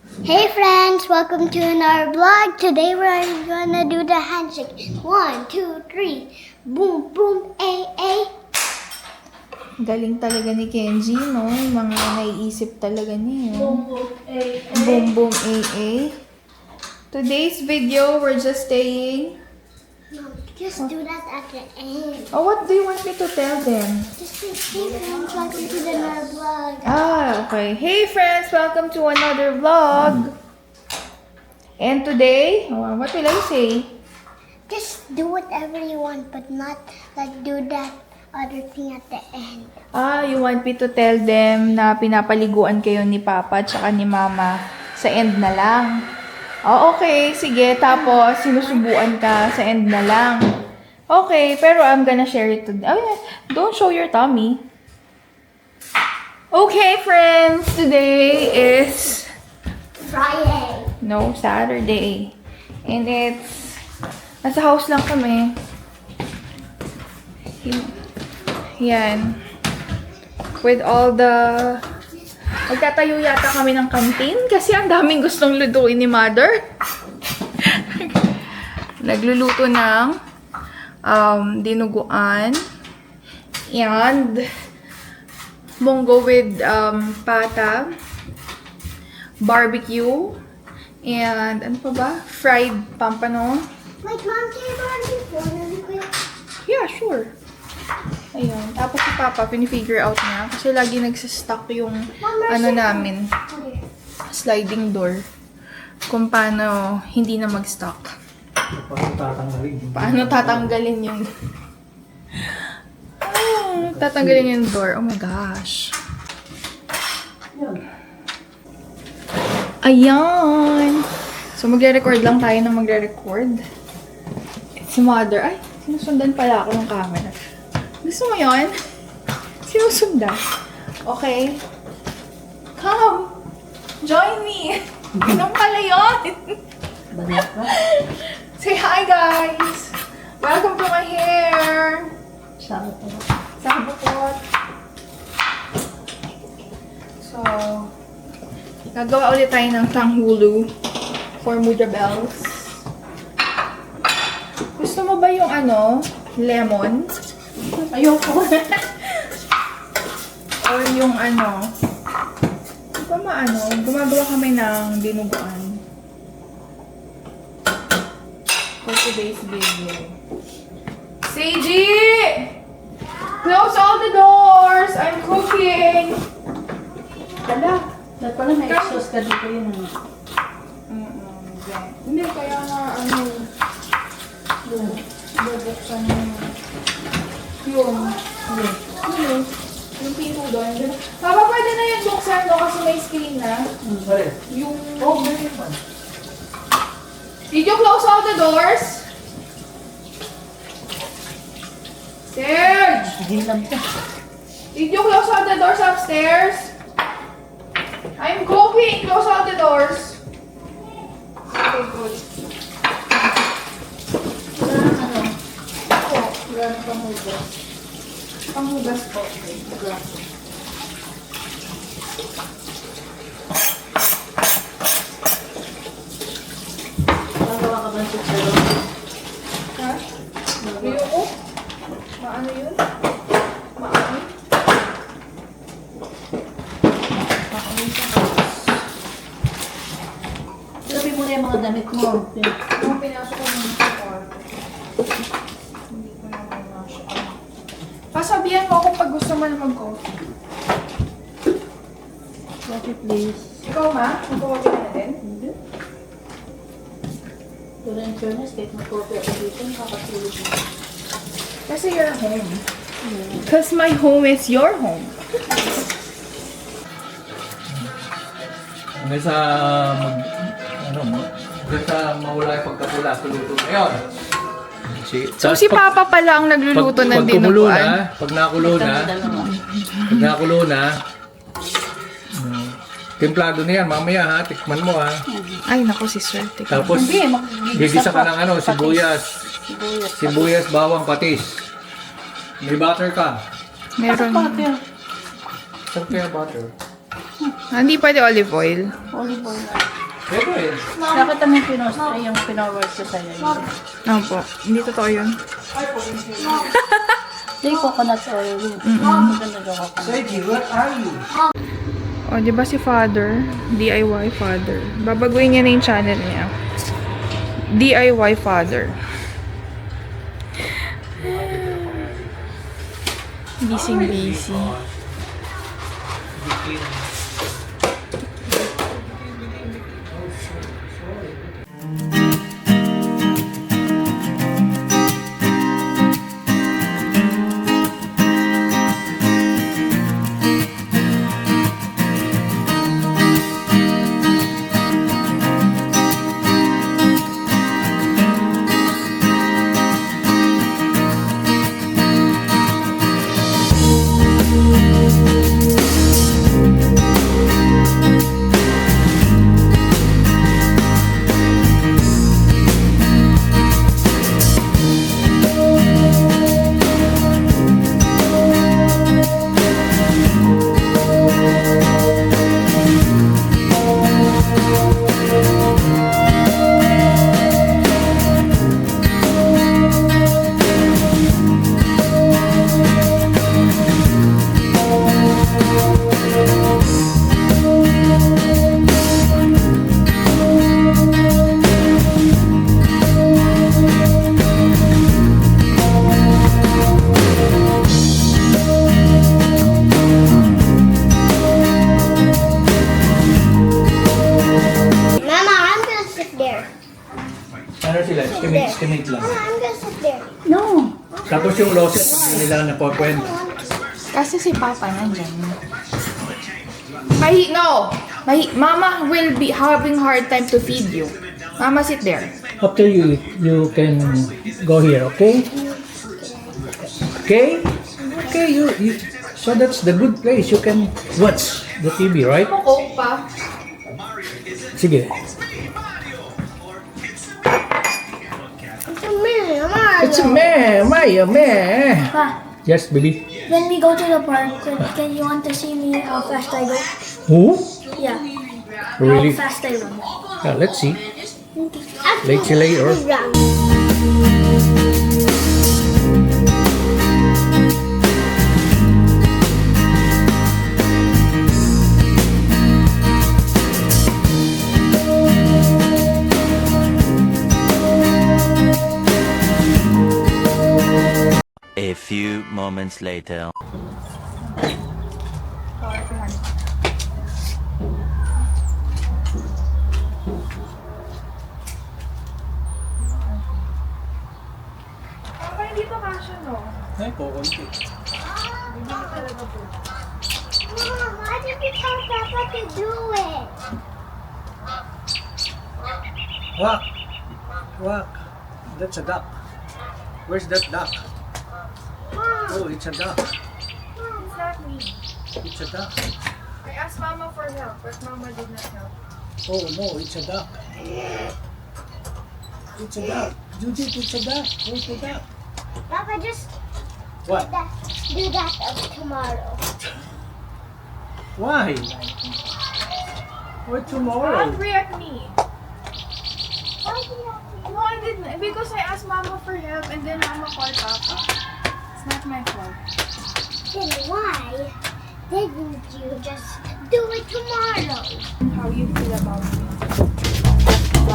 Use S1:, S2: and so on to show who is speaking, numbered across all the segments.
S1: Hey friends, welcome to another vlog. Today we're gonna do the handshake. 1, 2, 3. Boom, boom, ay.
S2: Galing talaga ni Kenji, no? Yung mga naiisip talaga niya.
S1: Boom, boom, ay.
S2: Boom, boom, AA. Today's video, we're just staying.
S1: No, just do that at the end.
S2: Oh, what do you want me to tell them?
S1: Just say, hey friends, welcome to another vlog.
S2: Ah, okay. Hey friends, welcome to another vlog. And today, what will I say?
S1: Just do whatever you want, but not like do that other thing at the end.
S2: Ah, you want me to tell them na pinapaliguan kayo ni Papa at ni Mama sa end na lang. Oh, okay. Sige. Tapos, sinusubuan ka sa end na lang. Okay, pero I'm gonna share it today. Oh, yeah. Don't show your tummy. Okay, friends. Today is...
S1: Friday.
S2: No, Saturday. And it's... Nasa house lang kami. Yan. With all the... Magtatayo yata kami ng canteen kasi ang daming gustong lutuin ni Mother. Nagluluto ng dinuguan and munggo with pata, barbecue, and ano pa ba? Fried pampano.
S1: Like mom came on before really quick.
S2: Yeah, sure. Ayun. Tapos si Papa, pinifigure out niya. Kasi lagi nagsistock yung namin, sliding door. Kung paano hindi na mag-stock. Paano tatanggalin yung... tatanggalin yung door. Oh my gosh. Ayan. So, magre-record lang tayo na magre-record. It's Mother. Ay, sinusundan pala ako ng camera. Gusto mo yun? Sinusundan. Okay. Come. Join me. Ganun pala yun. Say hi, guys. Welcome to my hair. Sabukot. So, gagawa ulit tayo ng tanghulu for Muja Bells. Gusto mo ba yung lemon? Ayoko. Or yung di ba gumagawa kami ng dinuguan for today's video. Seiji! Close all the doors! I'm cooking! Hala.
S3: Dapat pala may exhaust ka dito yun.
S2: Hindi, kaya nga bubuksan yung pinto doon. Papa, pwede na yung buksan no kasi may screen na. Yung... Oh, did you close all the doors? Serge! Did you close all the doors upstairs? I'm cooking! Close all the doors. Okay, good.
S3: Wala na panghugas.
S2: Panghugas po.
S3: Magawa ka ba ng chicharo?
S2: Ha? Ayoko. Maano yun? Maano? Maano sa house.
S3: Sabi mo na yung mga damit mo.
S2: Kung pinasok ko ng kwarto. Hindi ko naman masya. Pasabihan mo ako pag gusto mo na mag-coffee.
S3: Coffee please.
S2: Ikaw ma? Mag-coffee ka na din?
S3: Hindi. Pero in fairness, kahit mag-coffee ako dito, nakakatulog mo.
S2: Kasi you're home. Because my home is your home.
S4: Hanggang sa hanggang sa mawala yung pagkapula sa luto ngayon.
S2: So si Papa pala ang nagluluto ng dinuguan.
S4: Pag nakulo na, templado na yan, mamaya ha, tikman mo ha.
S2: Ay, naku si Sir.
S4: Tapos, gigisa ka ng sibuyas, bawang, patis. May butter ka.
S2: Meron.
S4: Saan kaya butter?
S2: Hindi pwede olive oil.
S3: Olive oil.
S4: Pwede.
S3: Nakita mo yung pinost yung pinoward ko sa'yo.
S2: Opo. Hindi totoo yun.
S3: Yung coconut oil. Maganda yung coconut.
S4: Sadie, where are you?
S2: O, di ba si Father? DIY Father. Babaguhin niya na yung channel niya. DIY Father. Busy.
S1: Mama, I'm gonna sit there.
S4: Ano sila? Estimate lang.
S1: Mama, I'm gonna sit there.
S3: No!
S4: Tapos yung losses, hindi nila napakwento.
S2: Kasi si Papa nandyan. Mama will be having hard time to feed you. Mama, sit there.
S4: After you eat, you can go here, okay? Okay? Okay, you so that's the good place. You can watch the TV, right?
S2: Coke pa.
S4: Sige.
S1: It's a me, Mama.
S4: It's a meh, Maya, meh.
S5: Pa,
S4: Yes, baby.
S5: when we go to the park, can you want to see me how fast I go?
S4: Who?
S5: Yeah,
S4: Really?
S5: how fast I run.
S4: Yeah, let's see.
S1: I'll
S4: Late si later.
S1: run.
S6: A few moments later.
S2: Papa, hindi pa kasha, no?
S4: Ay, kukunti.
S1: Mom, why did you tell Papa to do it?
S4: Wak. Wak. That's a duck. Where's that duck? Oh, it's a duck.
S2: It's not me.
S4: It's a duck.
S2: I asked Mama for help, but Mama did not help.
S4: Oh, no, it's a duck. It's a duck. Judith, it's a duck. Where's the duck?
S1: Papa, just
S4: What?
S1: do that tomorrow.
S4: Why? Why tomorrow?
S2: Don't react me.
S1: Why do you have to
S2: No, I didn't. Because I asked Mama for help and then Mama called Papa. It's not my fault.
S1: Then why didn't you just do it tomorrow?
S2: How you feel about me?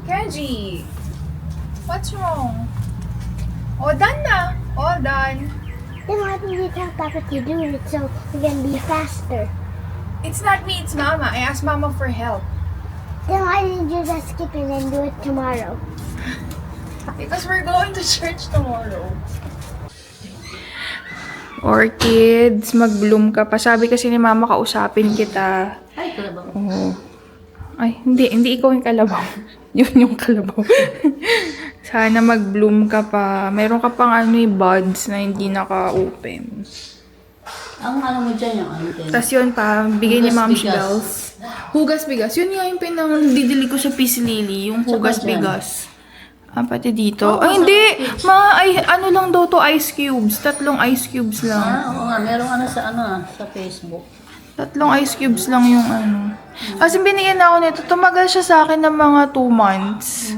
S2: Kenji! What's wrong? Oh, done na. All done.
S1: Then why didn't you tell Papa to do it so we can be faster?
S2: It's not me, it's Mama. I asked Mama for help.
S1: Then why didn't you just skip it and do it tomorrow?
S2: Because we're going to church tomorrow. Orchids, mag-bloom ka pa. Sabi kasi ni Mama, kausapin kita.
S3: Ay, kalabaw.
S2: Oo. Ay, hindi ikaw yung kalabaw. Yun yung kalabaw. Sana mag-bloom ka pa. Meron ka pang buds na hindi naka-open.
S3: Ang ano mo dyan yung ano din.
S2: Tapos yun pa, bigay ni
S3: Hugas
S2: Ma'am
S3: bigas.
S2: Bells. Hugas bigas. Yun nga yung pinang-didili ko sa Peace Lily, yung hugas
S3: Tsaka dyan.
S2: bigas. Pati dito. Ay, hindi! Ano lang daw to, ice cubes. 3 ice cubes lang.
S3: Oo nga, merong ano sa Facebook.
S2: 3 ice cubes lang yung ano. Kasi binigyan na ako nito. Tumagal siya sa akin ng mga 2 months.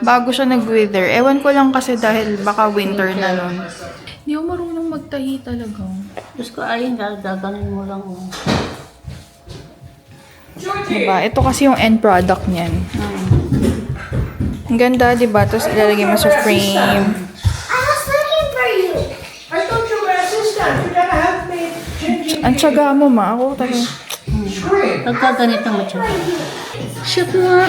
S2: Bago siya nag-wither. Ewan ko lang kasi dahil baka winter na nun. Hindi ako marunong magtahi talaga.
S3: Diyos ko, ayun, gaganin mo lang. Oh.
S2: Diba? Ito kasi yung end product niyan. Ang ganda, diba? Tapos ilalagay mo sa frame.
S1: I was looking for you.
S4: I thought you were assistant. You gotta help me changing
S2: Ang tsaga mo, ma. Ako talaga.
S4: screen.
S3: Pagkaganito mo siya. Shoot mo nga.